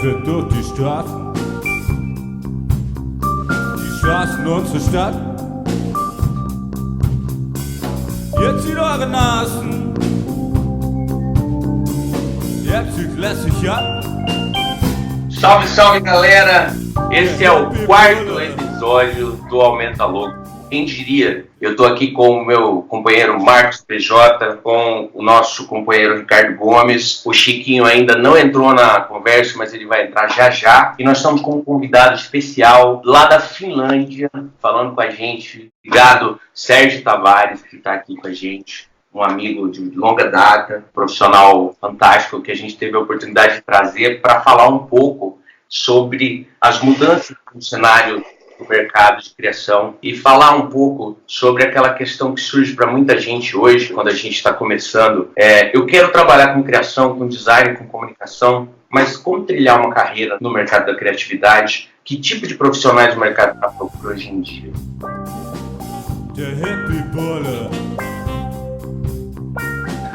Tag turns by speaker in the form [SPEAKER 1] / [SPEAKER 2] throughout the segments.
[SPEAKER 1] wird durch die Straßen unserer Stadt. Jetzt zieht eure Nasen, jetzt zieht lässig ab.
[SPEAKER 2] Salve, salve, galera! Esse é o quarto episódio do Aumenta Louco. Quem diria? Eu estou aqui com o meu companheiro Marcos PJ, com o nosso companheiro Ricardo Gomes. O Chiquinho ainda não entrou na conversa, mas ele vai entrar já já. E nós estamos com um convidado especial lá da Finlândia, falando com a gente. Obrigado, Sérgio Tavares, que está aqui com a gente. Um amigo de longa data, profissional fantástico, que a gente teve a oportunidade de trazer para falar um pouco sobre as mudanças no cenário do mercado de criação e falar um pouco sobre aquela questão que surge para muita gente hoje, quando a gente está começando. Eu quero trabalhar com criação, com design, com comunicação, mas como trilhar uma carreira no mercado da criatividade? Que tipo de profissionais o mercado está procurando hoje em dia?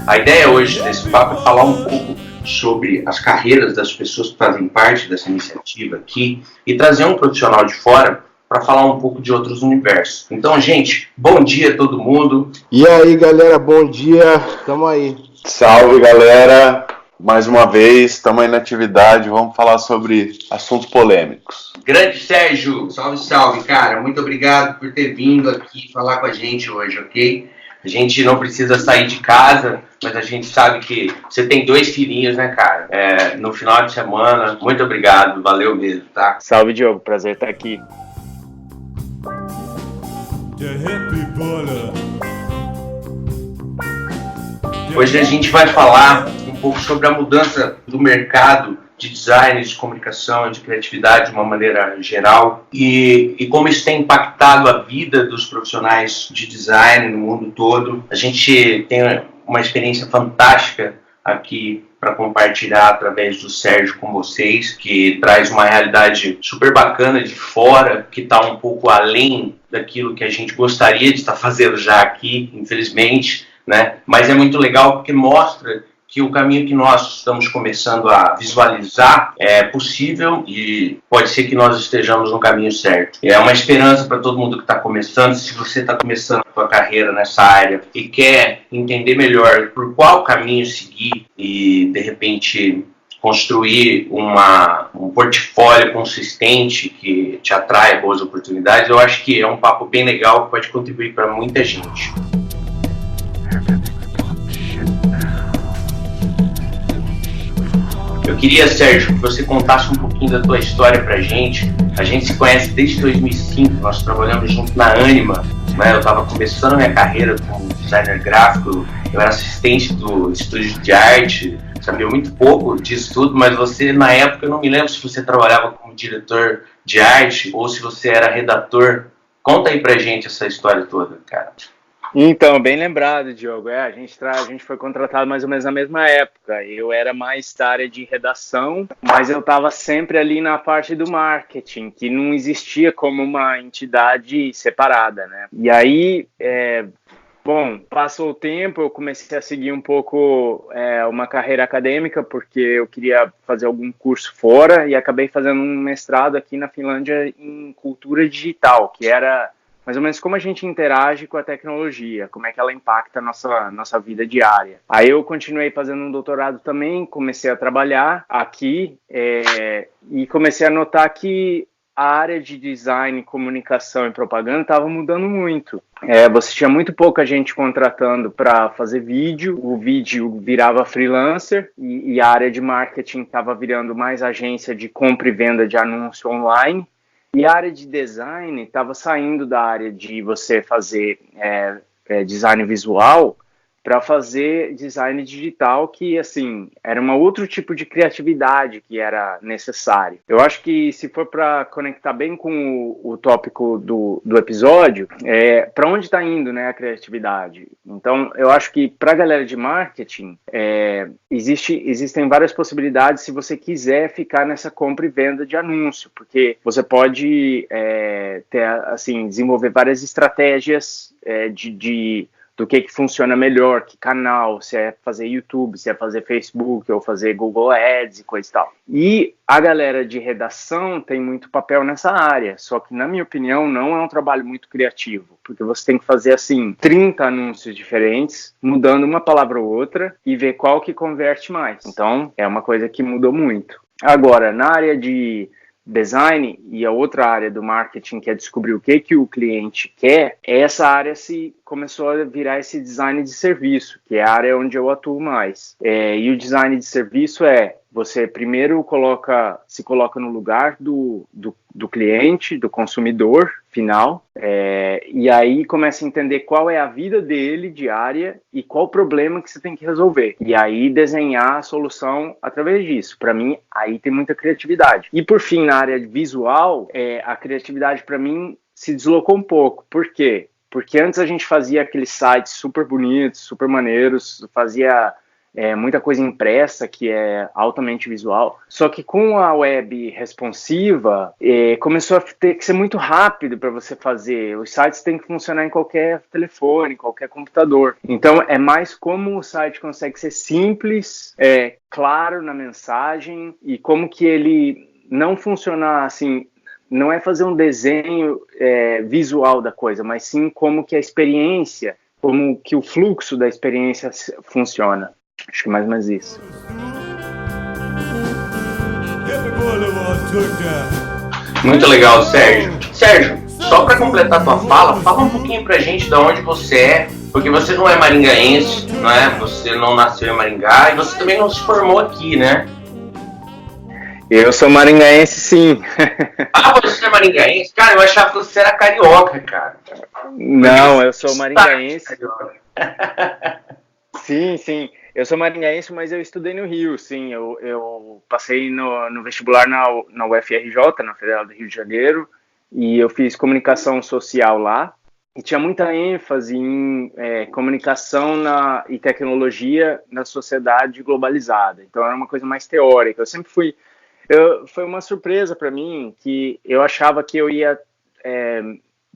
[SPEAKER 2] A ideia hoje desse papo é falar um pouco sobre as carreiras das pessoas que fazem parte dessa iniciativa aqui e trazer um profissional de fora para falar um pouco de outros universos. Então, gente, bom dia a todo mundo.
[SPEAKER 3] E aí, galera, bom dia. Tamo aí.
[SPEAKER 4] Salve, galera. Mais uma vez, estamos aí na atividade. Vamos falar sobre assuntos polêmicos.
[SPEAKER 2] Grande Sérgio, salve, salve, cara. Muito obrigado por ter vindo aqui falar com a gente hoje, ok? A gente não precisa sair de casa, mas a gente sabe que você tem 2 filhinhos, né, cara? No final de semana. Muito obrigado, valeu mesmo, tá?
[SPEAKER 5] Salve, Diogo. Prazer estar aqui.
[SPEAKER 2] Hoje a gente vai falar um pouco sobre a mudança do mercado de design, de comunicação e de criatividade de uma maneira geral e como isso tem impactado a vida dos profissionais de design no mundo todo. A gente tem uma experiência fantástica aqui para compartilhar através do Sérgio com vocês, que traz uma realidade super bacana de fora, que está um pouco além daquilo que a gente gostaria de estar fazendo já aqui, infelizmente, né? Mas é muito legal porque mostra que o caminho que nós estamos começando a visualizar é possível e pode ser que nós estejamos no caminho certo. É uma esperança para todo mundo que está começando. Se você está começando a sua carreira nessa área e quer entender melhor por qual caminho seguir e, de repente, construir um portfólio consistente que te atrai boas oportunidades, eu acho que é um papo bem legal que pode contribuir para muita gente. Eu queria, Sérgio, que você contasse um pouquinho da tua história pra gente. A gente se conhece desde 2005, nós trabalhamos junto na Anima, né? Eu estava começando minha carreira como designer gráfico, eu era assistente do estúdio de arte, sabia muito pouco disso tudo, mas você, na época, eu não me lembro se você trabalhava como diretor de arte ou se você era redator. Conta aí pra gente essa história toda, cara.
[SPEAKER 5] Então, bem lembrado, Diogo. A gente foi contratado mais ou menos na mesma época. Eu era mais da área de redação, mas eu estava sempre ali na parte do marketing, que não existia como uma entidade separada, né? E aí, passou o tempo, eu comecei a seguir um pouco uma carreira acadêmica, porque eu queria fazer algum curso fora, e acabei fazendo um mestrado aqui na Finlândia em cultura digital, que era mais ou menos como a gente interage com a tecnologia, como é que ela impacta a nossa vida diária. Aí eu continuei fazendo um doutorado também, comecei a trabalhar aqui e comecei a notar que a área de design, comunicação e propaganda estava mudando muito. Você tinha muito pouca gente contratando para fazer vídeo, o vídeo virava freelancer e a área de marketing estava virando mais agência de compra e venda de anúncio online. E a área de design estava saindo da área de você fazer design visual para fazer design digital, que, assim, era um outro tipo de criatividade que era necessário. Eu acho que, se for para conectar bem com o tópico do episódio, para onde está indo, né, a criatividade? Então, eu acho que para a galera de marketing, existem várias possibilidades se você quiser ficar nessa compra e venda de anúncio, porque você pode desenvolver várias estratégias de do que funciona melhor, que canal, se é fazer YouTube, se é fazer Facebook ou fazer Google Ads e coisa e tal. E a galera de redação tem muito papel nessa área, só que, na minha opinião, não é um trabalho muito criativo, porque você tem que fazer, assim, 30 anúncios diferentes, mudando uma palavra ou outra, e ver qual que converte mais. Então, é uma coisa que mudou muito. Agora, na área de design e a outra área do marketing, que é descobrir o que o cliente quer, essa área começou a virar esse design de serviço, que é a área onde eu atuo mais. E o design de serviço você primeiro se coloca no lugar do cliente, do consumidor final, e aí começa a entender qual é a vida dele diária e qual o problema que você tem que resolver. E aí desenhar a solução através disso. Para mim, aí tem muita criatividade. E por fim, na área visual, a criatividade para mim se deslocou um pouco. Por quê? Porque antes a gente fazia aqueles sites super bonitos, super maneiros, fazia muita coisa impressa, que é altamente visual. Só que com a web responsiva, começou a ter que ser muito rápido para você fazer. Os sites têm que funcionar em qualquer telefone, qualquer computador. Então, é mais como o site consegue ser simples, claro na mensagem, e como que ele não funcionar assim. Não é fazer um desenho visual da coisa, mas sim como que a experiência, como que o fluxo da experiência funciona. Acho que mais ou menos isso.
[SPEAKER 2] Muito legal, Sérgio. Sérgio, só para completar tua fala um pouquinho pra gente de onde você é, porque você não é maringaense, não é? Você não nasceu em Maringá e você também não se formou aqui, né?
[SPEAKER 5] Eu sou maringaense, sim.
[SPEAKER 2] Ah, você é maringaense? Cara, eu achava que você era carioca, cara.
[SPEAKER 5] Não, eu sou maringaense. Sim. Eu sou maringaense, mas eu estudei no Rio, sim. Eu passei no vestibular na UFRJ, na Federal do Rio de Janeiro, e eu fiz comunicação social lá. E tinha muita ênfase em comunicação e tecnologia na sociedade globalizada. Então era uma coisa mais teórica. Eu sempre fui... foi uma surpresa para mim, que eu achava que eu ia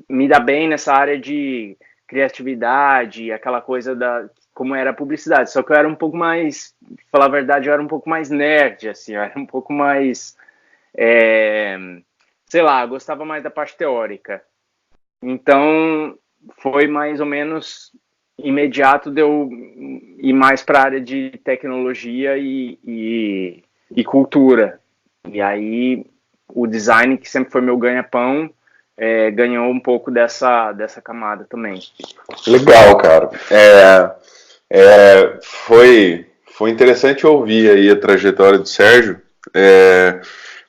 [SPEAKER 5] me dar bem nessa área de criatividade, aquela coisa como era a publicidade, só que eu era um pouco mais, pra falar a verdade, eu era um pouco mais nerd, assim, eu era um pouco mais, sei lá, eu gostava mais da parte teórica. Então, foi mais ou menos imediato de eu ir mais para a área de tecnologia e cultura. E aí, o design, que sempre foi meu ganha-pão, ganhou um pouco dessa camada também.
[SPEAKER 4] Legal, cara. Foi interessante ouvir aí a trajetória do Sérgio,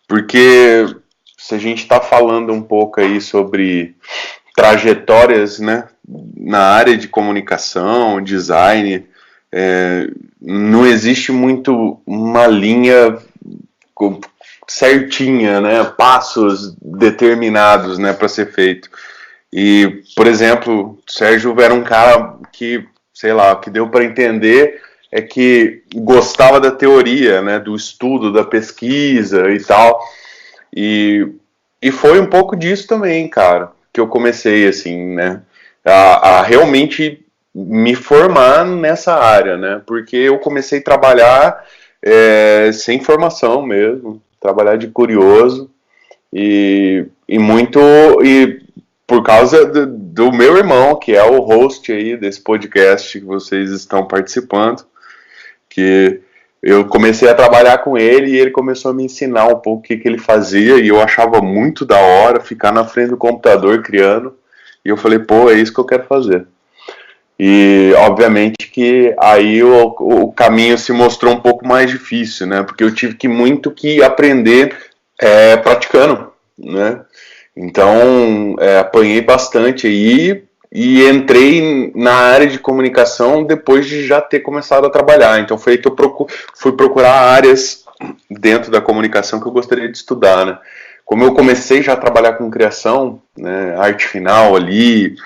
[SPEAKER 4] porque se a gente está falando um pouco aí sobre trajetórias, né, na área de comunicação, design, não existe muito uma linha certinha, né, passos determinados, né, para ser feito. E, por exemplo, o Sérgio era um cara que, sei lá, o que deu para entender é que gostava da teoria, né, do estudo, da pesquisa e tal. E foi um pouco disso também, cara, que eu comecei, assim, né, a realmente me formar nessa área, né, porque eu comecei a trabalhar sem formação mesmo, trabalhar de curioso e por causa do meu irmão, que é o host aí desse podcast que vocês estão participando, que eu comecei a trabalhar com ele e ele começou a me ensinar um pouco o que ele fazia e eu achava muito da hora ficar na frente do computador criando e eu falei, pô, é isso que eu quero fazer. E obviamente que aí o caminho se mostrou um pouco mais difícil, né, porque eu tive muito que aprender praticando, né. Então, apanhei bastante aí e entrei na área de comunicação depois de já ter começado a trabalhar. Então, foi aí que eu fui procurar áreas dentro da comunicação que eu gostaria de estudar, né? Como eu comecei já a trabalhar com criação, né, arte final ali,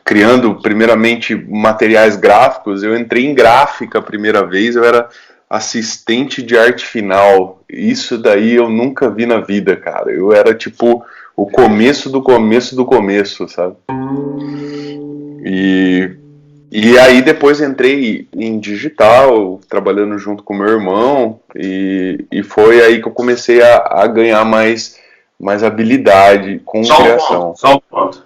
[SPEAKER 4] criando primeiramente materiais gráficos, eu entrei em gráfica a primeira vez, eu era assistente de arte final. Isso daí eu nunca vi na vida, cara. Eu era tipo o começo do começo do começo, sabe? E E aí depois entrei em digital, trabalhando junto com meu irmão, e foi aí que eu comecei a ganhar mais habilidade com criação.
[SPEAKER 2] Só um ponto.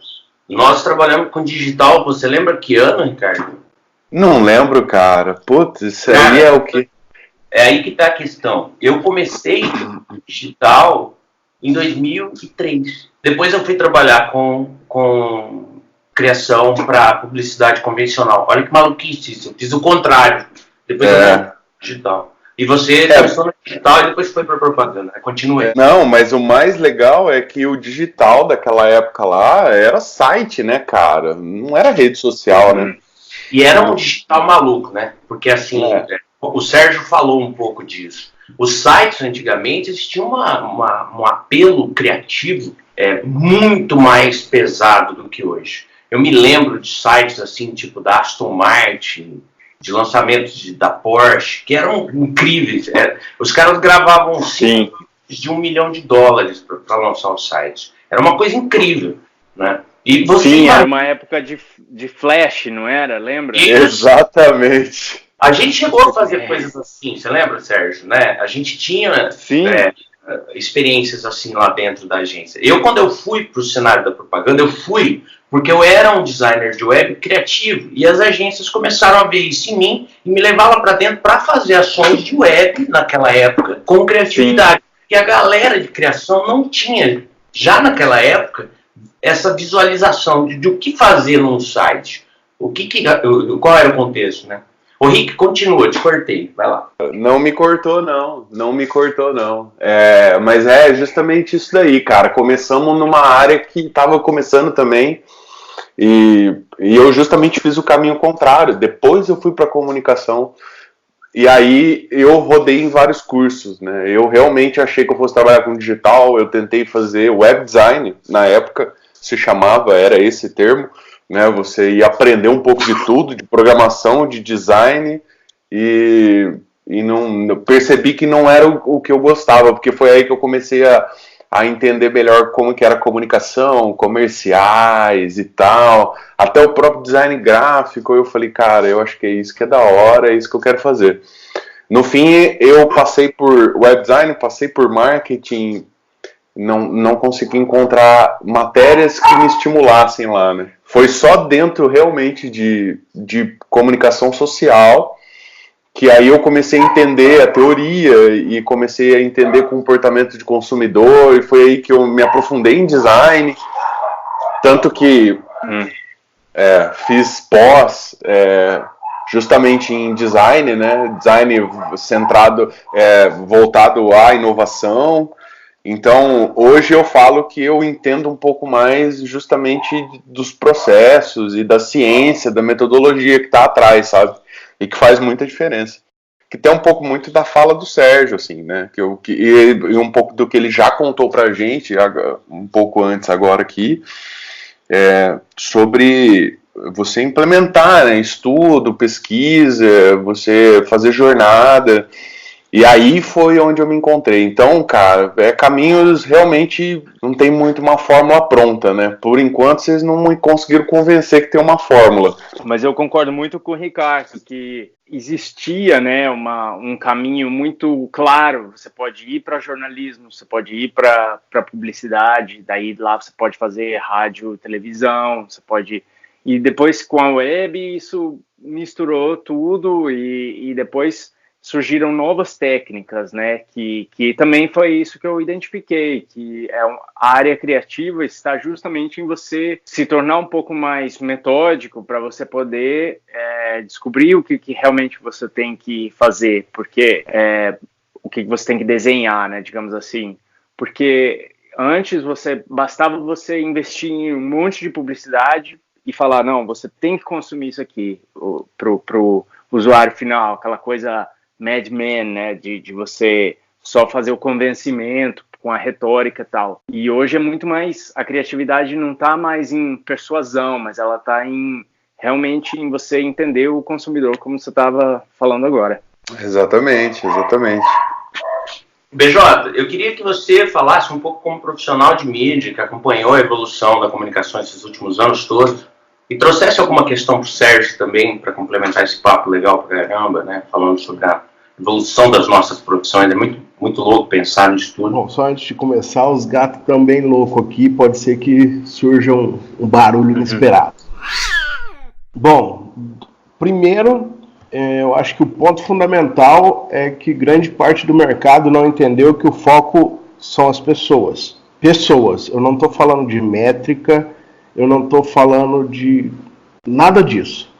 [SPEAKER 2] Nós trabalhamos com digital, você lembra que ano, Ricardo?
[SPEAKER 4] Não lembro, cara. Putz, isso aí é o quê?
[SPEAKER 2] É aí que tá a questão. Eu comecei no digital em 2003. Depois eu fui trabalhar com criação para publicidade convencional. Olha que maluquice isso. Eu fiz o contrário. Depois eu fui no digital. E você começou no digital e depois foi para propaganda. Continue.
[SPEAKER 4] Não, mas o mais legal é que o digital daquela época lá era site, né, cara? Não era rede social, né?
[SPEAKER 2] E era um digital maluco, né? Porque assim, o Sérgio falou um pouco disso. Os sites antigamente eles tinham um apelo criativo muito mais pesado do que hoje. Eu me lembro de sites assim, tipo da Aston Martin, de lançamentos da Porsche, que eram incríveis. Os caras gravavam de $1 milhão para lançar o site. Era uma coisa incrível, né? E você
[SPEAKER 5] era uma época de flash, não era? Lembra?
[SPEAKER 4] Exatamente.
[SPEAKER 2] A gente chegou a fazer coisas assim, você lembra, Sérgio? Né? A gente tinha experiências assim lá dentro da agência. Quando eu fui para o cenário da propaganda, eu fui porque eu era um designer de web criativo e as agências começaram a ver isso em mim e me levavam para dentro para fazer ações de web naquela época com criatividade. Porque a galera de criação não tinha, já naquela época, essa visualização de o que fazer num site. Qual era o contexto, né? O Rick, continua, te cortei, vai lá.
[SPEAKER 4] Não me cortou, não. Mas é justamente isso daí, cara. Começamos numa área que estava começando também e eu justamente fiz o caminho contrário. Depois eu fui para comunicação e aí eu rodei em vários cursos, né? Eu realmente achei que eu fosse trabalhar com digital. Eu tentei fazer web design, na época se chamava, era esse termo. Né, você ia aprender um pouco de tudo, de programação, de design, e não percebi que não era o que eu gostava, porque foi aí que eu comecei a entender melhor como que era a comunicação, comerciais e tal, até o próprio design gráfico. Eu falei, cara, eu acho que é isso que é da hora, é isso que eu quero fazer. No fim, eu passei por web design, passei por marketing, não consegui encontrar matérias que me estimulassem lá, né? Foi só dentro realmente de comunicação social que aí eu comecei a entender a teoria e comecei a entender comportamento de consumidor, e foi aí que eu me aprofundei em design, tanto que fiz pós justamente em design, né? Design centrado, voltado à inovação. Então, hoje eu falo que eu entendo um pouco mais justamente dos processos e da ciência, da metodologia que está atrás, sabe? E que faz muita diferença. Que tem um pouco muito da fala do Sérgio, assim, né? E um pouco do que ele já contou pra gente, um pouco antes agora aqui, sobre você implementar, né? Estudo, pesquisa, você fazer jornada. E aí foi onde eu me encontrei. Então, cara, caminhos realmente não tem muito uma fórmula pronta, né? Por enquanto, vocês não me conseguiram convencer que tem uma fórmula.
[SPEAKER 5] Mas eu concordo muito com o Ricardo, que existia, né, um caminho muito claro. Você pode ir para jornalismo, você pode ir para publicidade, daí lá você pode fazer rádio, televisão, você pode... E depois, com a web, isso misturou tudo e depois... surgiram novas técnicas, né, que também foi isso que eu identifiquei, que a área criativa está justamente em você se tornar um pouco mais metódico para você poder descobrir o que realmente você tem que fazer, porque o que você tem que desenhar, né, digamos assim, porque antes bastava você investir em um monte de publicidade e falar, não, você tem que consumir isso aqui pro usuário final, aquela coisa Mad Men, né, de você só fazer o convencimento com a retórica e tal. E hoje é muito mais, a criatividade não está mais em persuasão, mas ela está realmente em você entender o consumidor, como você estava falando agora.
[SPEAKER 4] Exatamente.
[SPEAKER 2] BJ, eu queria que você falasse um pouco como profissional de mídia, que acompanhou a evolução da comunicação esses últimos anos todos, e trouxesse alguma questão para o Sérgio também, para complementar esse papo legal pra caramba, né? Falando sobre a evolução das nossas profissões. É muito, muito louco pensar nisso tudo.
[SPEAKER 3] Bom, só antes de começar, os gatos estão bem loucos aqui, pode ser que surja um barulho inesperado. Bom, primeiro, eu acho que o ponto fundamental é que grande parte do mercado não entendeu que o foco são as pessoas. Pessoas, eu não estou falando de métrica, eu não estou falando de nada disso.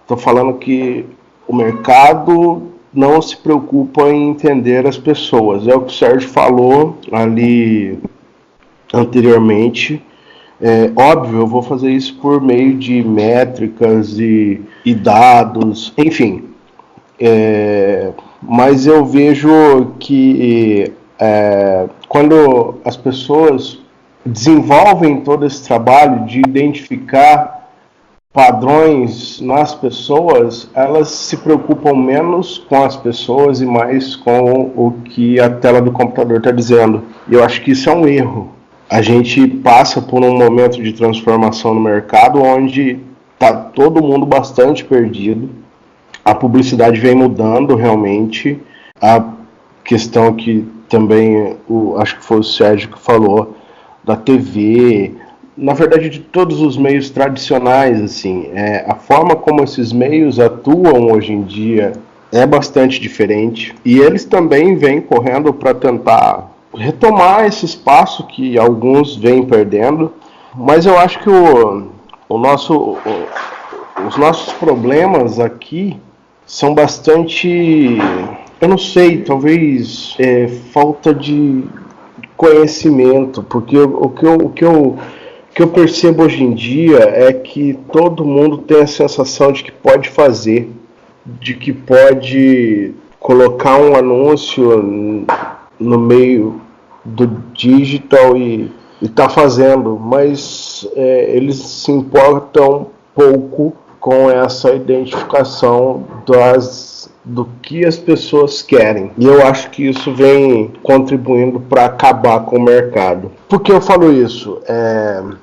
[SPEAKER 3] Estou falando que o mercado não se preocupa em entender as pessoas. É o que o Sérgio falou ali anteriormente. Óbvio, eu vou fazer isso por meio de métricas e dados, enfim. Mas eu vejo que quando as pessoas desenvolvem todo esse trabalho de identificar padrões nas pessoas, elas se preocupam menos com as pessoas e mais com o que a tela do computador está dizendo. E eu acho que isso é um erro. A gente passa por um momento de transformação no mercado onde está todo mundo bastante perdido. A publicidade vem mudando realmente. A questão que também, acho que foi o Sérgio que falou, da TV, na verdade de todos os meios tradicionais, assim, a forma como esses meios atuam hoje em dia é bastante diferente. E eles também vêm correndo para tentar retomar esse espaço que alguns vêm perdendo, mas eu acho que os nossos problemas aqui são bastante, eu não sei, talvez falta de conhecimento, porque o que eu percebo hoje em dia é que todo mundo tem a sensação de que pode fazer, de que pode colocar um anúncio no meio do digital e tá fazendo, mas eles se importam pouco com essa identificação do que as pessoas querem. E eu acho que isso vem contribuindo para acabar com o mercado. Por que eu falo isso?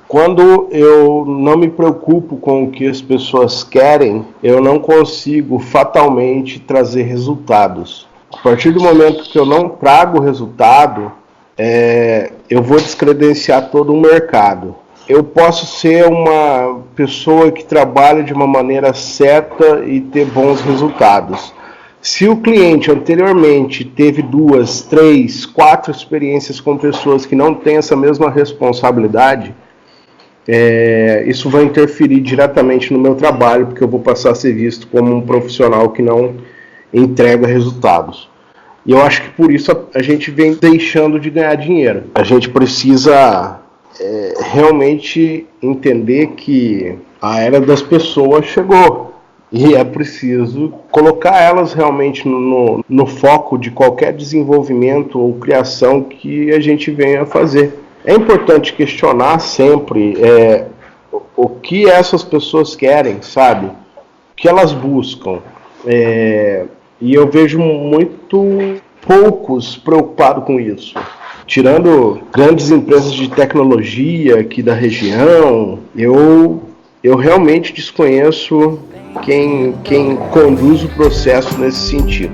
[SPEAKER 3] Quando eu não me preocupo com o que as pessoas querem, eu não consigo fatalmente trazer resultados. A partir do momento que eu não trago resultado, eu vou descredenciar todo o mercado. Eu posso ser uma pessoa que trabalha de uma maneira certa e ter bons resultados. Se o cliente anteriormente teve 2, 3, 4 experiências com pessoas que não têm essa mesma responsabilidade, isso vai interferir diretamente no meu trabalho, porque eu vou passar a ser visto como um profissional que não entrega resultados. E eu acho que por isso a gente vem deixando de ganhar dinheiro. A gente precisa realmente entender que a era das pessoas chegou. E é preciso colocar elas realmente no foco de qualquer desenvolvimento ou criação que a gente venha a fazer. É importante questionar sempre o que essas pessoas querem, sabe? O que elas buscam. E eu vejo muito poucos preocupados com isso. Tirando grandes empresas de tecnologia aqui da região, eu realmente desconheço quem conduz o processo nesse sentido.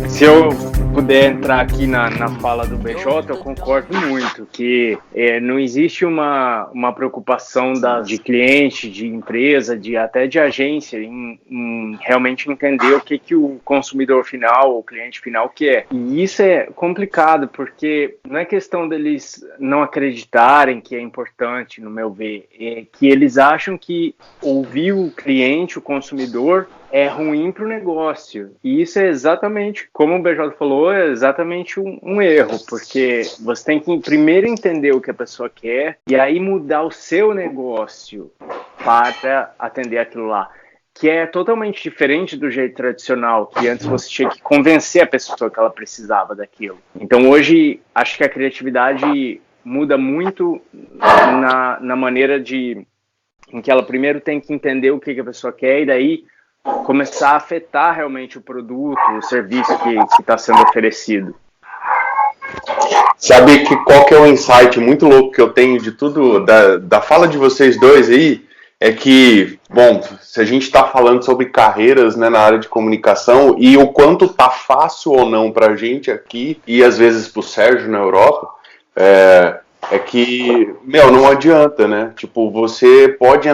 [SPEAKER 5] Se eu puder entrar aqui na fala do BJ, eu concordo muito que não existe uma preocupação de cliente, de empresa, até de agência em realmente entender o que o consumidor final, o cliente final quer. E isso é complicado, porque não é questão deles não acreditarem que é importante, no meu ver, é que eles acham que ouvir o cliente, o consumidor, é ruim para o negócio. E isso é exatamente, como o BJ falou, é exatamente um erro, porque você tem que primeiro entender o que a pessoa quer e aí mudar o seu negócio para atender aquilo lá, que é totalmente diferente do jeito tradicional, que antes você tinha que convencer a pessoa que ela precisava daquilo. Então hoje, acho que a criatividade muda muito na maneira em que ela primeiro tem que entender o que a pessoa quer e daí começar a afetar realmente o produto, o serviço que está sendo oferecido.
[SPEAKER 4] Sabe qual que é o insight muito louco que eu tenho de tudo, da fala de vocês dois aí? É que, bom, se a gente está falando sobre carreiras, né, na área de comunicação e o quanto tá fácil ou não pra gente aqui e às vezes pro Sérgio na Europa, é que, não adianta, né? Tipo, você pode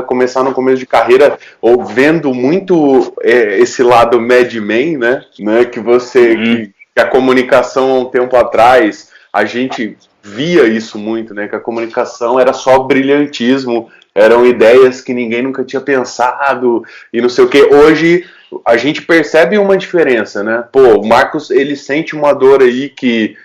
[SPEAKER 4] começar no começo de carreira ou vendo muito esse lado Mad Men, né? Que a comunicação, há um tempo atrás, a gente via isso muito, né? Que a comunicação era só brilhantismo, eram ideias que ninguém nunca tinha pensado e não sei o que. Hoje a gente percebe uma diferença, né? Pô, o Marcos, ele sente uma dor aí que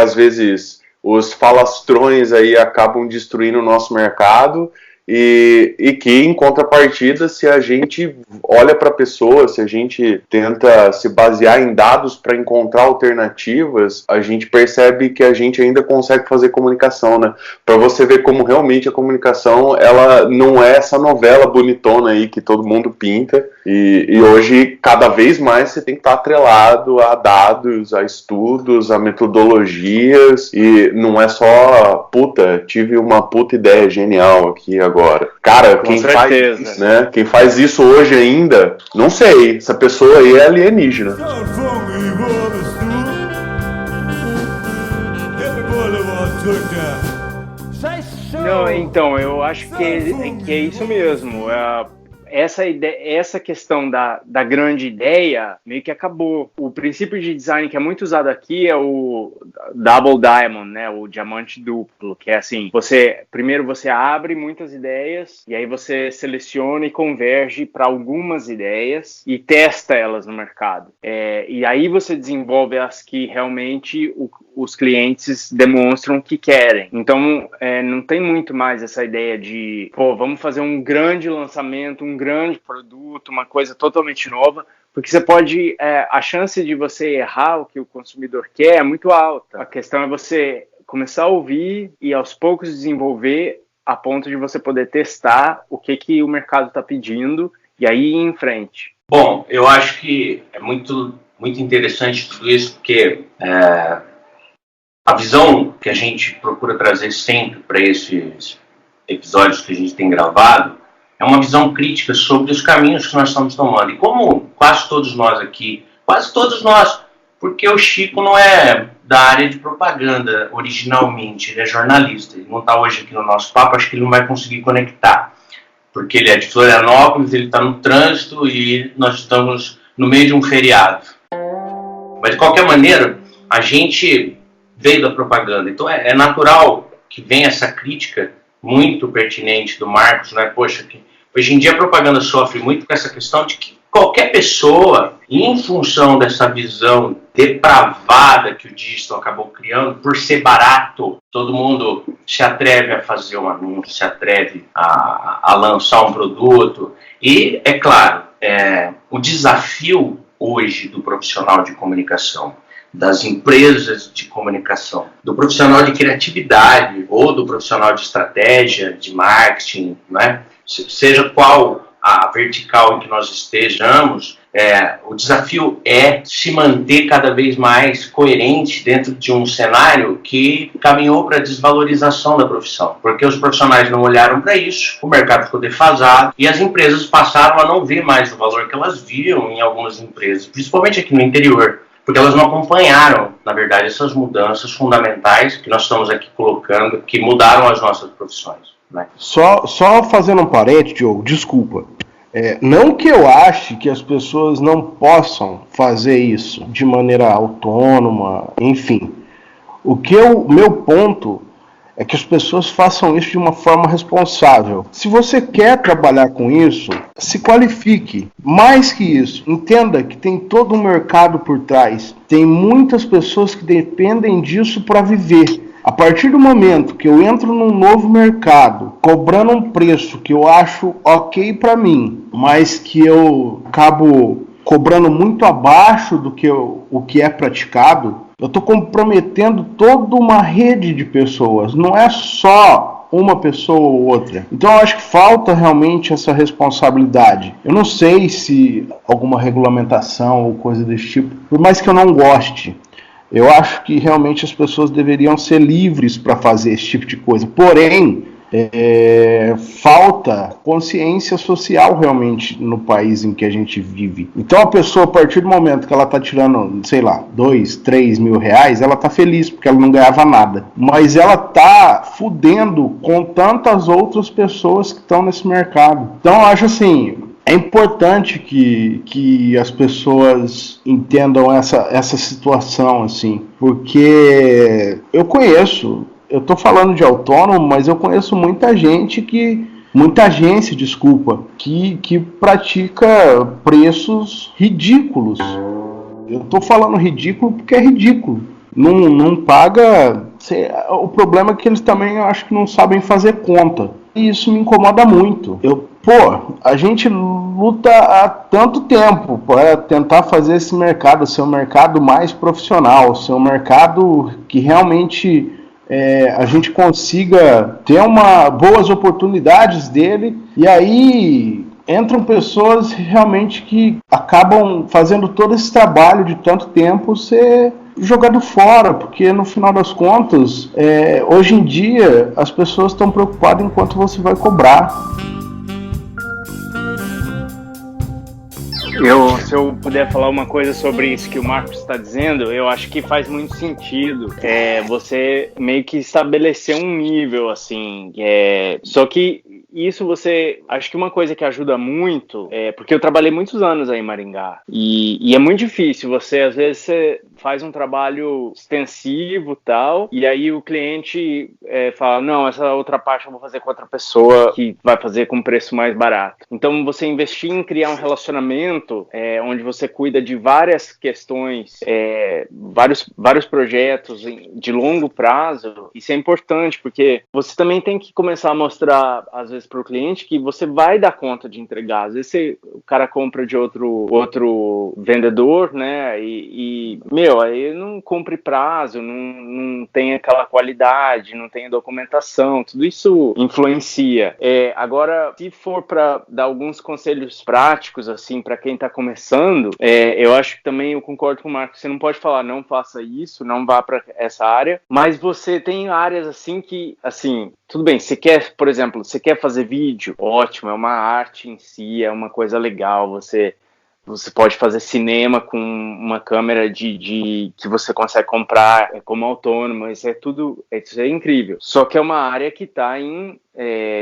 [SPEAKER 4] às vezes os falastrões aí acabam destruindo o nosso mercado e que, em contrapartida, se a gente olha para a pessoa, se a gente tenta se basear em dados para encontrar alternativas, a gente percebe que a gente ainda consegue fazer comunicação, né? Para você ver como realmente a comunicação, ela não é essa novela bonitona aí que todo mundo pinta, e hoje, cada vez mais, você tem que estar atrelado a dados, a estudos, a metodologias, e não é só, tive uma puta ideia genial aqui agora. Cara, quem faz isso hoje ainda, não sei, essa pessoa aí é alienígena.
[SPEAKER 5] Não, então, eu acho que é isso mesmo. Essa questão da grande ideia meio que acabou. O princípio de design que é muito usado aqui é o Double Diamond, né? O diamante duplo, que é assim, primeiro você abre muitas ideias e aí você seleciona e converge para algumas ideias e testa elas no mercado. E aí você desenvolve as que realmente os clientes demonstram que querem. Então, não tem muito mais essa ideia de, vamos fazer um grande lançamento, um grande produto, uma coisa totalmente nova, porque você pode, a chance de você errar o que o consumidor quer é muito alta. A questão é você começar a ouvir e aos poucos desenvolver a ponto de você poder testar o que o mercado está pedindo e aí ir em frente.
[SPEAKER 2] Bom, eu acho que é muito, muito interessante tudo isso, porque a visão que a gente procura trazer sempre para esses episódios que a gente tem gravado é uma visão crítica sobre os caminhos que nós estamos tomando. E como quase todos nós, porque o Chico não é da área de propaganda originalmente, ele é jornalista, ele não está hoje aqui no nosso papo, acho que ele não vai conseguir conectar, porque ele é de Florianópolis, ele está no trânsito e nós estamos no meio de um feriado. Mas de qualquer maneira, a gente veio da propaganda, então é natural que venha essa crítica muito pertinente do Marcos, né? Poxa, que hoje em dia a propaganda sofre muito com essa questão de que qualquer pessoa, em função dessa visão depravada que o digital acabou criando, por ser barato, todo mundo se atreve a fazer um anúncio, se atreve a lançar um produto. E, é claro, o desafio hoje do profissional de comunicação, das empresas de comunicação, do profissional de criatividade ou do profissional de estratégia, de marketing, né? Seja qual a vertical em que nós estejamos, o desafio é se manter cada vez mais coerente dentro de um cenário que caminhou para a desvalorização da profissão, porque os profissionais não olharam para isso, o mercado ficou defasado e as empresas passaram a não ver mais o valor que elas viam em algumas empresas, principalmente aqui no interior, porque elas não acompanharam, na verdade, essas mudanças fundamentais que nós estamos aqui colocando, que mudaram as nossas profissões. Né?
[SPEAKER 3] Só fazendo um parênteses, Diogo, desculpa. Não que eu ache que as pessoas não possam fazer isso de maneira autônoma, enfim. Meu ponto é que as pessoas façam isso de uma forma responsável. Se você quer trabalhar com isso, se qualifique. Mais que isso, entenda que tem todo um mercado por trás. Tem muitas pessoas que dependem disso para viver. A partir do momento que eu entro num novo mercado, cobrando um preço que eu acho ok para mim, mas que eu acabo cobrando muito abaixo do que o que é praticado, eu estou comprometendo toda uma rede de pessoas, não é só uma pessoa ou outra. Então eu acho que falta realmente essa responsabilidade. Eu não sei se alguma regulamentação ou coisa desse tipo, por mais que eu não goste, Eu acho que realmente as pessoas deveriam ser livres para fazer esse tipo de coisa. Porém, falta consciência social realmente no país em que a gente vive. Então a pessoa, a partir do momento que ela está tirando, sei lá, 2, 3 mil reais, ela está feliz porque ela não ganhava nada. Mas ela está fudendo com tantas outras pessoas que estão nesse mercado. Então eu acho assim, é importante que as pessoas entendam essa situação, assim, porque eu estou falando de autônomo, mas eu conheço muita agência, que pratica preços ridículos. Eu estou falando ridículo porque é ridículo. Não paga. O problema é que eles também, eu acho que não sabem fazer conta. E isso me incomoda muito. A gente luta há tanto tempo para tentar fazer esse mercado ser um mercado mais profissional, ser um mercado que realmente a gente consiga ter boas oportunidades dele, e aí entram pessoas realmente que acabam fazendo todo esse trabalho de tanto tempo ser jogado fora, porque no final das contas, hoje em dia as pessoas estão preocupadas em quanto você vai cobrar.
[SPEAKER 5] Se eu puder falar uma coisa sobre isso que o Marcos está dizendo, eu acho que faz muito sentido. Você meio que estabelecer um nível, assim. Só que isso acho que uma coisa que ajuda muito, porque eu trabalhei muitos anos aí em Maringá, e é muito difícil, às vezes você faz um trabalho extensivo e tal, e aí o cliente fala, não, essa outra parte eu vou fazer com outra pessoa que vai fazer com preço mais barato. Então você investir em criar um relacionamento onde você cuida de várias questões, vários projetos de longo prazo, isso é importante, porque você também tem que começar a mostrar, às vezes, para o cliente que você vai dar conta de entregar. Às vezes o cara compra de outro vendedor, né, aí não cumpre prazo, não tem aquela qualidade, não tem documentação, tudo isso influencia. Agora, se for para dar alguns conselhos práticos, assim, para quem está começando, eu acho que também eu concordo com o Marcos, você não pode falar, não faça isso, não vá para essa área, mas você tem áreas assim que, assim, tudo bem, por exemplo, você quer fazer vídeo, ótimo, é uma arte em si, é uma coisa legal, você pode fazer cinema com uma câmera que você consegue comprar como autônomo, isso é incrível. Só que é uma área que está em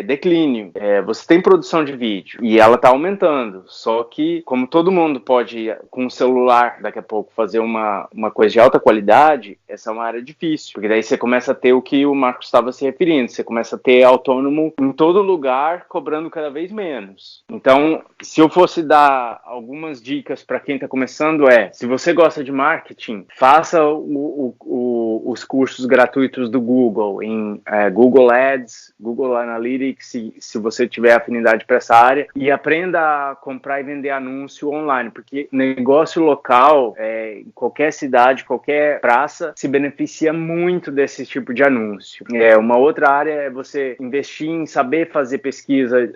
[SPEAKER 5] declínio. Você tem produção de vídeo e ela está aumentando, só que como todo mundo pode com o celular daqui a pouco fazer uma coisa de alta qualidade, essa é uma área difícil, porque daí você começa a ter o que o Marcos estava se referindo, você começa a ter autônomo em todo lugar cobrando cada vez menos. Então, se eu fosse dar algumas dicas para quem está começando, se você gosta de marketing, faça os cursos gratuitos do Google em Google Ads, Google Analytics, se você tiver afinidade para essa área, e aprenda a comprar e vender anúncio online, porque negócio local, em qualquer cidade, qualquer praça, se beneficia muito desse tipo de anúncio. Uma outra área é você investir em saber fazer pesquisa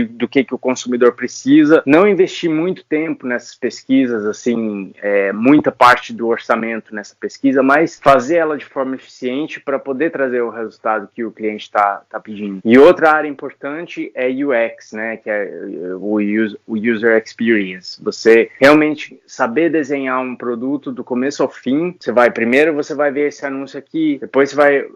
[SPEAKER 5] do que o consumidor precisa, não investir muito tempo nessas pesquisas, assim, muita parte do orçamento nessa pesquisa, mas fazer ela de forma eficiente para poder trazer o resultado que o cliente está pedindo. E outra área importante é UX, né, que é o User Experience. Você realmente saber desenhar um produto do começo ao fim. Primeiro você vai ver esse anúncio aqui, depois você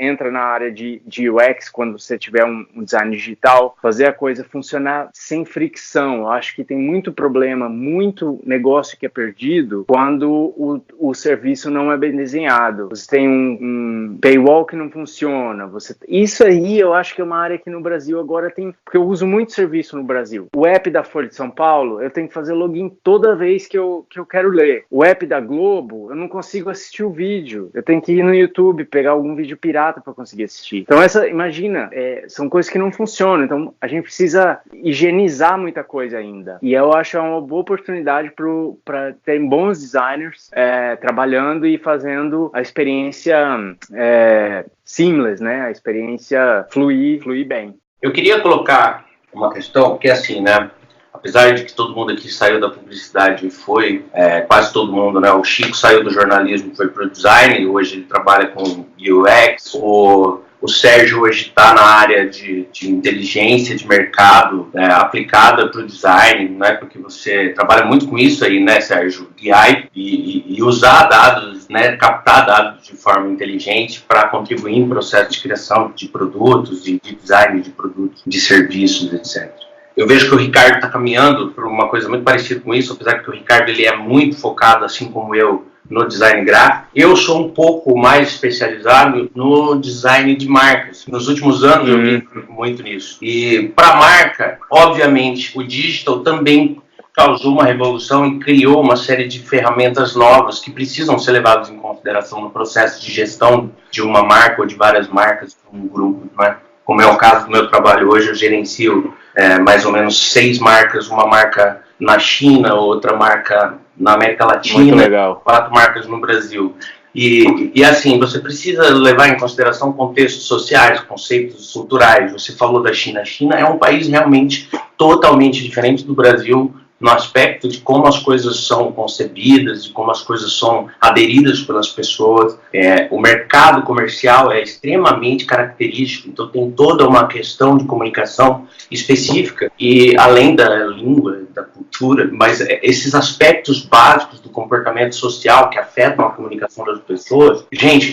[SPEAKER 5] entra na área de UX quando você tiver um design digital, fazer a coisa funcionar sem fricção. Eu acho que tem muito problema, muito negócio que é perdido quando o serviço não é bem desenhado. Você tem um paywall que não funciona. Isso aí eu acho que é uma área que no Brasil agora tem, porque eu uso muito serviço no Brasil. O app da Folha de São Paulo, eu tenho que fazer login toda vez que eu quero ler. O app da Globo, eu não consigo assistir o vídeo. Eu tenho que ir no YouTube, pegar algum vídeo pirata para conseguir assistir. Então imagina, são coisas que não funcionam. Então a gente precisa higienizar muita coisa ainda. E eu acho uma boa oportunidade para ter bons designers trabalhando e fazendo a experiência seamless, né? A experiência fluir bem.
[SPEAKER 2] Eu queria colocar uma questão, porque assim, né? apesar de que todo mundo aqui saiu da publicidade e foi, quase todo mundo, né? O Chico saiu do jornalismo e foi para o design, hoje ele trabalha com UX, o Sérgio hoje está na área de inteligência de mercado aplicada para o design, né? Porque você trabalha muito com isso aí, né, Sérgio? BI e usar dados, né? Captar dados de forma inteligente para contribuir no processo de criação de produtos, de design de produtos, de serviços, etc. Eu vejo que o Ricardo está caminhando por uma coisa muito parecida com isso, apesar que o Ricardo ele é muito focado, assim como eu, no design gráfico. Eu sou um pouco mais especializado no design de marcas. Nos últimos anos eu vi muito nisso. E para a marca, obviamente, o digital também causou uma revolução e criou uma série de ferramentas novas que precisam ser levadas em consideração no processo de gestão de uma marca ou de várias marcas, um grupo, né? Como é o caso do meu trabalho hoje, eu gerencio mais ou menos 6 marcas, uma marca na China, outra marca na América Latina, 4 marcas no Brasil. E assim, você precisa levar em consideração contextos sociais, conceitos culturais. Você falou da China. A China é um país realmente totalmente diferente do Brasil no aspecto de como as coisas são concebidas, de como as coisas são aderidas pelas pessoas. O mercado comercial é extremamente característico, então tem toda uma questão de comunicação específica, e além da língua, da cultura, mas esses aspectos básicos do comportamento social que afetam a comunicação das pessoas. Gente,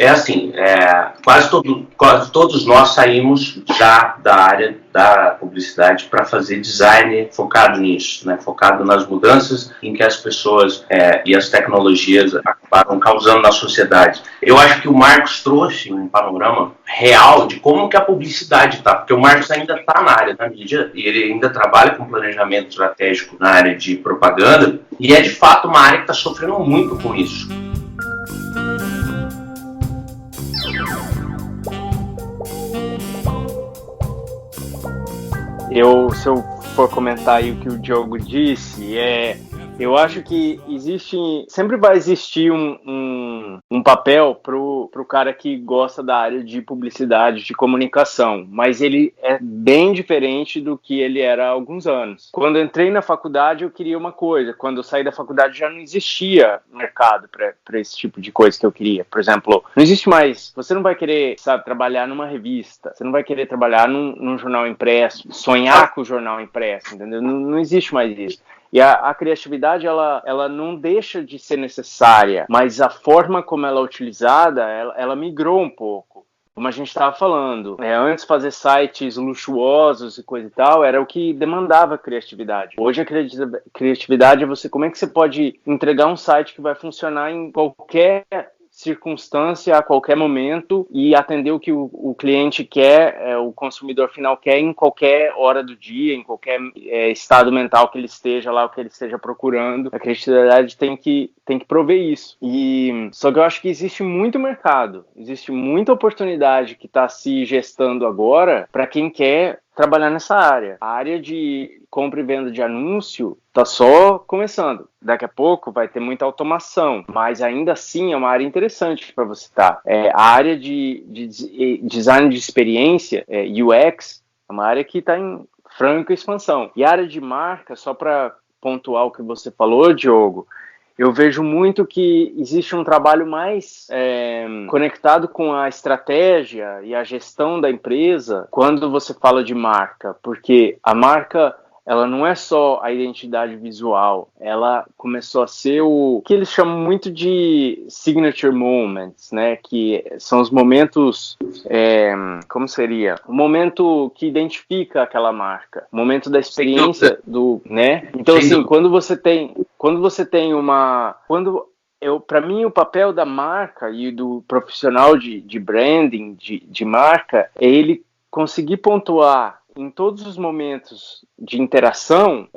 [SPEAKER 2] quase todos nós saímos já da área da publicidade para fazer design focado nisso, né? Focado nas mudanças em que as pessoas e as tecnologias acabaram causando na sociedade. Eu acho que o Marcos trouxe um panorama real de como que a publicidade está, porque o Marcos ainda está na área da mídia e ele ainda trabalha com planejamento estratégico na área de propaganda, e é de fato uma área que está sofrendo muito com isso.
[SPEAKER 5] Se eu for comentar aí o que o Diogo disse, eu acho que sempre vai existir um papel pro cara que gosta da área de publicidade, de comunicação, mas ele é bem diferente do que ele era há alguns anos. Quando eu entrei na faculdade, eu queria uma coisa. Quando eu saí da faculdade, já não existia mercado para esse tipo de coisa que eu queria. Por exemplo, não existe mais. Você não vai querer, trabalhar numa revista. Você não vai querer trabalhar num jornal impresso, sonhar com o jornal impresso, entendeu? Não existe mais isso. E a criatividade, ela não deixa de ser necessária, mas a forma como ela é utilizada, ela migrou um pouco. Como a gente estava falando, antes fazer sites luxuosos e coisa e tal, era o que demandava criatividade. Hoje a criatividade é como é que você pode entregar um site que vai funcionar em qualquer circunstância, a qualquer momento, e atender o que o cliente quer, o consumidor final quer, em qualquer hora do dia, em qualquer estado mental que ele esteja lá, o que ele esteja procurando. A criatividade tem que prover isso. Só que eu acho que existe muito mercado, existe muita oportunidade que está se gestando agora para quem quer trabalhar nessa área. A área de compra e venda de anúncio está só começando. Daqui a pouco vai ter muita automação, mas ainda assim é uma área interessante para você estar. A área de design de experiência, UX, é uma área que está em franca expansão. E a área de marca, só para pontuar o que você falou, Diogo, eu vejo muito que existe um trabalho mais conectado com a estratégia e a gestão da empresa quando você fala de marca, porque a marca, ela não é só a identidade visual, ela começou a ser o que eles chamam muito de signature moments, né? Que são os momentos, como seria? O momento que identifica aquela marca, o momento da experiência né? Então, assim, quando você tem para mim, o papel da marca e do profissional de branding, de marca, é ele conseguir pontuar em todos os momentos de interação,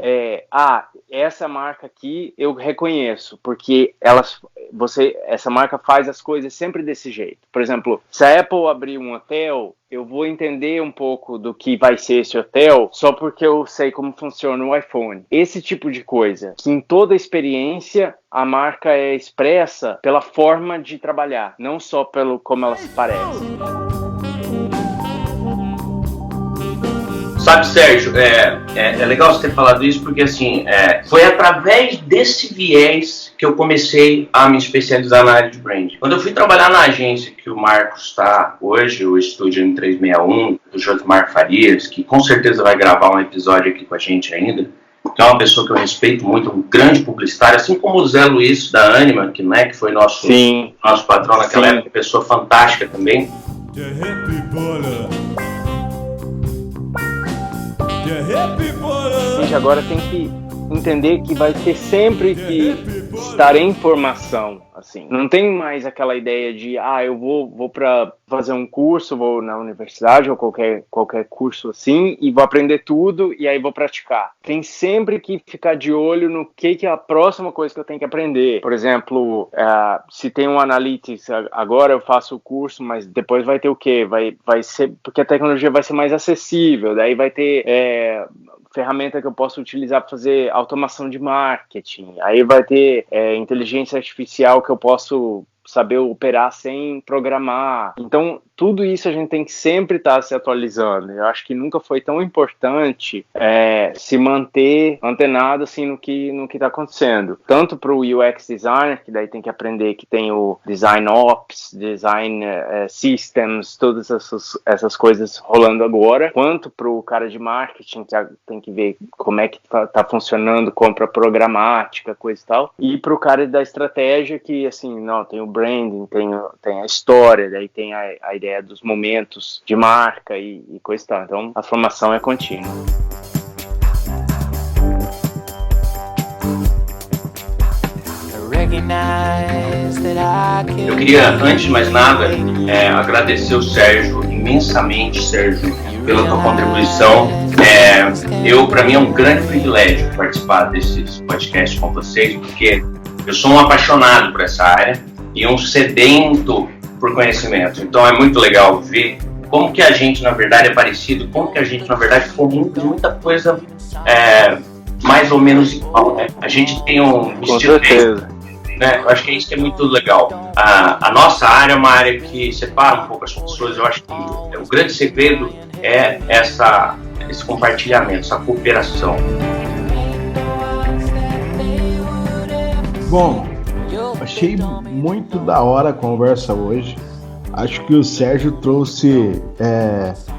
[SPEAKER 5] essa marca aqui eu reconheço, porque essa marca faz as coisas sempre desse jeito. Por exemplo, se a Apple abrir um hotel, eu vou entender um pouco do que vai ser esse hotel só porque eu sei como funciona o iPhone. Esse tipo de coisa, que em toda a experiência a marca é expressa pela forma de trabalhar, não só pelo como ela se parece.
[SPEAKER 2] Sabe, Sérgio, é legal você ter falado isso porque, assim, foi através desse viés que eu comecei a me especializar na área de branding. Quando eu fui trabalhar na agência que o Marcos está hoje, o Estúdio M361, do Josmar Farias, que com certeza vai gravar um episódio aqui com a gente ainda, que é uma pessoa que eu respeito muito, um grande publicitário, assim como o Zé Luiz da Anima, que foi nosso patrão naquela época, pessoa fantástica também.
[SPEAKER 5] A gente agora tem que entender que vai ter sempre que estar em formação, assim. Não tem mais aquela ideia de, eu vou para fazer um curso, vou na universidade ou qualquer curso assim e vou aprender tudo e aí vou praticar. Tem sempre que ficar de olho no que é a próxima coisa que eu tenho que aprender. Por exemplo, se tem um Analytics, agora eu faço o curso, mas depois vai ter o quê? Vai ser, porque a tecnologia vai ser mais acessível, daí vai ter ferramenta que eu posso utilizar para fazer automação de marketing, aí vai ter inteligência artificial que eu posso saber operar sem programar. Então, tudo isso a gente tem que sempre estar se atualizando. Eu acho que nunca foi tão importante se manter antenado assim, no que está acontecendo. Tanto para o UX designer, que daí tem que aprender que tem o design ops, design systems, todas essas coisas rolando agora, quanto para o cara de marketing, que tem que ver como é que está funcionando, compra programática, coisa e tal. E para o cara da estratégia, que assim, não, tem o branding, tem a história, daí tem a ideia dos momentos de marca e coisa e tal. Então, a formação é contínua.
[SPEAKER 2] Eu queria, antes de mais nada, agradecer o Sérgio imensamente, Sérgio, pela tua contribuição. Para mim é um grande privilégio participar desses podcasts com vocês, porque eu sou um apaixonado por essa área e um sedento por conhecimento. Então é muito legal ver como que a gente, na verdade, é parecido, como que a gente, na verdade, comenta muita coisa mais ou menos igual, né? A gente tem um estilo, né? Eu acho que é isso que é muito legal. A nossa área é uma área que separa um pouco as pessoas. Eu acho que o grande segredo é esse compartilhamento, essa cooperação.
[SPEAKER 3] Bom, achei muito da hora a conversa hoje. Acho que o Sérgio trouxe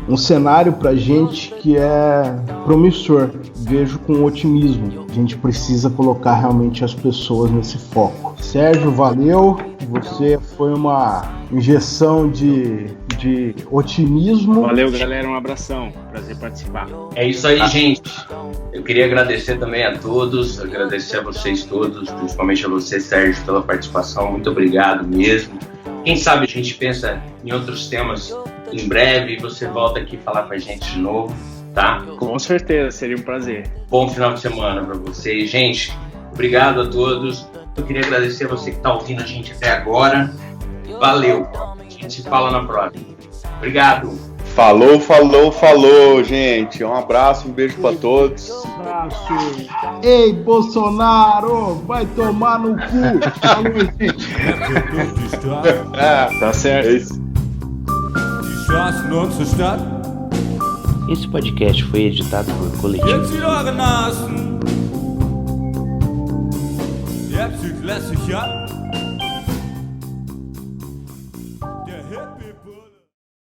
[SPEAKER 3] um cenário pra gente que é promissor. Vejo com otimismo. A gente precisa colocar realmente as pessoas nesse foco. Sérgio, valeu. Você foi uma injeção de otimismo.
[SPEAKER 5] Valeu, galera. Um abração. Prazer participar.
[SPEAKER 2] É isso aí, gente. Eu queria agradecer também a todos, agradecer a vocês todos, principalmente a você, Sérgio, pela participação. Muito obrigado mesmo. Quem sabe a gente pensa em outros temas em breve e você volta aqui falar com a gente de novo, tá?
[SPEAKER 5] Com certeza, seria um prazer.
[SPEAKER 2] Bom final de semana para vocês. Gente, obrigado a todos. Eu queria agradecer a você que está ouvindo a gente até agora. Valeu. A gente se fala na próxima. Obrigado.
[SPEAKER 4] Falou, gente. Um abraço, um beijo pra todos.
[SPEAKER 3] Ei, Bolsonaro, vai tomar no cu. Falou, gente.
[SPEAKER 5] Tá certo.
[SPEAKER 1] Die Straßen unserer Stadt.
[SPEAKER 6] Esse podcast foi editado por Coletivo.
[SPEAKER 1] Jetzt wieder eure Nasen. Ihr habt sie lässig, ja?